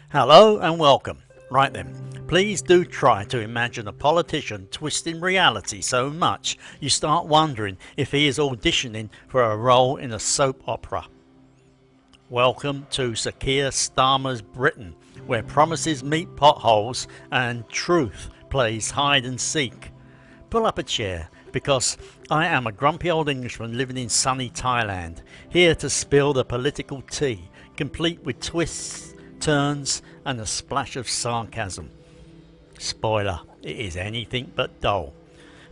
Hello and welcome. Right then, please do try to imagine a politician twisting reality so much you start wondering if he is auditioning for a role in a soap opera. Welcome to Sir Keir Starmer's Britain, where promises meet potholes and truth plays hide and seek. Pull up a chair, because I am a grumpy old Englishman living in sunny Thailand, here to spill the political tea, complete with twists, turns and a splash of sarcasm. Spoiler, it is anything but dull.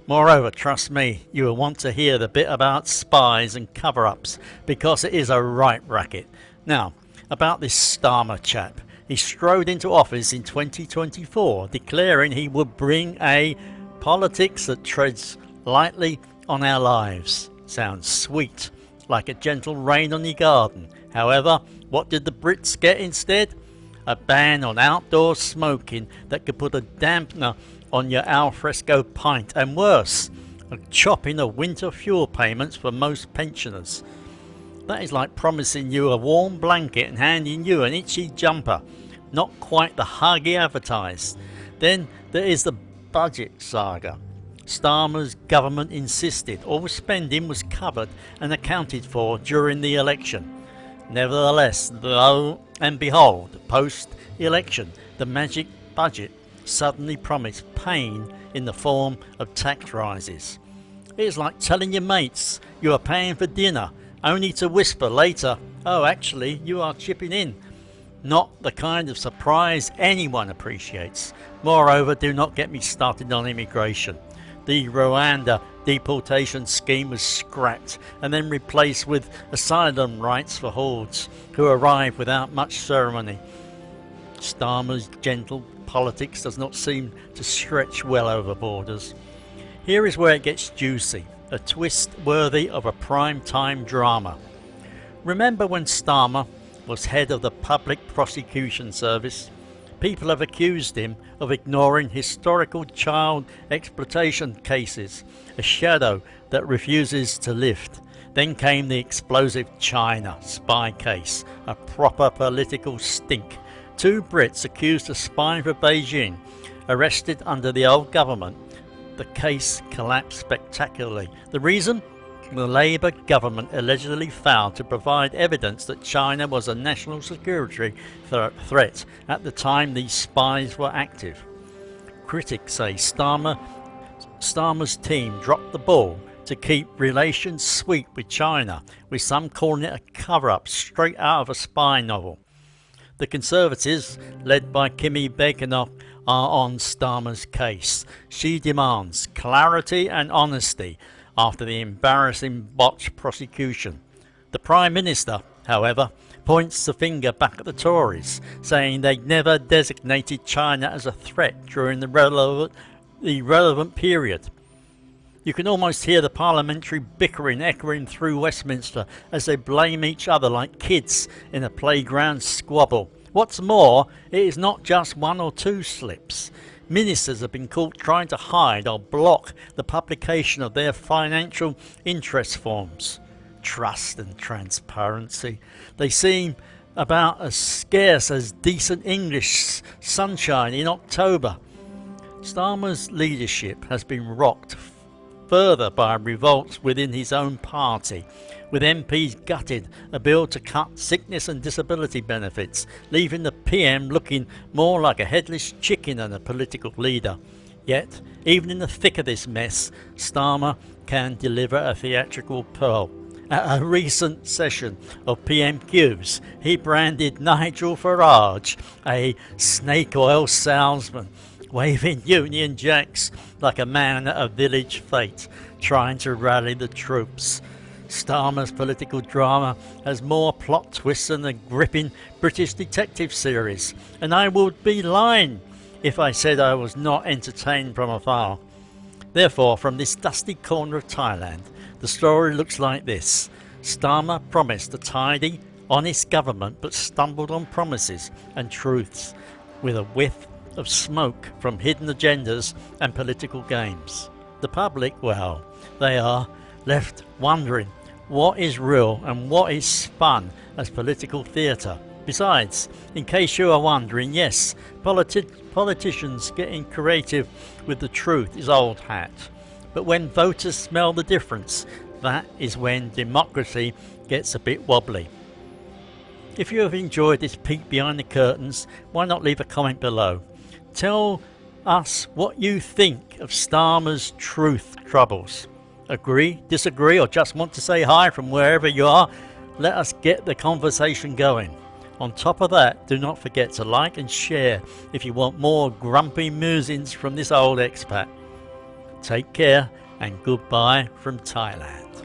Moreover, trust me, you will want to hear the bit about spies and cover-ups, because it is a right racket. Now, about this Starmer chap. He strode into office in 2024, declaring he would bring a politics that treads lightly on our lives. Sounds sweet, like a gentle rain on your garden. However, what did the Brits get instead? A ban on outdoor smoking that could put a dampener on your alfresco pint, and worse, a chopping of winter fuel payments for most pensioners. That is like promising you a warm blanket and handing you an itchy jumper. Not quite the hug he advertised. Then there is the budget saga. Starmer's government insisted all spending was covered and accounted for during the election. Nevertheless, lo and behold, post-election, the magic budget suddenly promised pain in the form of tax rises. It is like telling your mates you are paying for dinner, only to whisper later, "Oh, actually, you are chipping in." Not the kind of surprise anyone appreciates. Moreover, do not get me started on immigration. The Rwanda deportation scheme was scrapped and then replaced with asylum rights for hordes who arrive without much ceremony. Starmer's gentle politics does not seem to stretch well over borders. Here is where it gets juicy, a twist worthy of a prime-time drama. Remember when Starmer was head of the Public Prosecution Service? People have accused him of ignoring historical child exploitation cases, a shadow that refuses to lift. Then came the explosive China spy case, a proper political stink. 2 Brits accused of spying for Beijing, arrested under the old government. The case collapsed spectacularly. The reason? The Labour government allegedly failed to provide evidence that China was a national security threat at the time these spies were active. Critics say Starmer's team dropped the ball to keep relations sweet with China, with some calling it a cover-up straight out of a spy novel. The Conservatives, led by Kimi Bekanoff, are on Starmer's case. She demands clarity and honesty after the embarrassing botched prosecution. The Prime Minister, however, points the finger back at the Tories, saying they never designated China as a threat during the relevant period. You can almost hear the parliamentary bickering echoing through Westminster as they blame each other like kids in a playground squabble. What's more, it is not just 1 or 2 slips. Ministers have been caught trying to hide or block the publication of their financial interest forms. Trust and transparency. They seem about as scarce as decent English sunshine in October. Starmer's leadership has been rocked further by revolts within his own party, with MPs gutted a bill to cut sickness and disability benefits, leaving the PM looking more like a headless chicken than a political leader. Yet, even in the thick of this mess, Starmer can deliver a theatrical pearl. At a recent session of PMQs, he branded Nigel Farage a snake oil salesman, waving Union Jacks like a man at a village fete, trying to rally the troops. Starmer's political drama has more plot twists than a gripping British detective series, and I would be lying if I said I was not entertained from afar. Therefore, from this dusty corner of Thailand, the story looks like this. Starmer promised a tidy, honest government, but stumbled on promises and truths with a whiff of smoke from hidden agendas and political games. The public, well, they are left wondering what is real and what is spun as political theatre. Besides, in case you are wondering, yes, politicians getting creative with the truth is old hat. But when voters smell the difference, that is when democracy gets a bit wobbly. If you have enjoyed this peek behind the curtains, why not leave a comment below? Tell us what you think of Starmer's truth troubles. Agree, disagree, or just want to say hi from wherever you are? Let us get the conversation going. On top of that, do not forget to like and share if you want more grumpy musings from this old expat. Take care and goodbye from Thailand.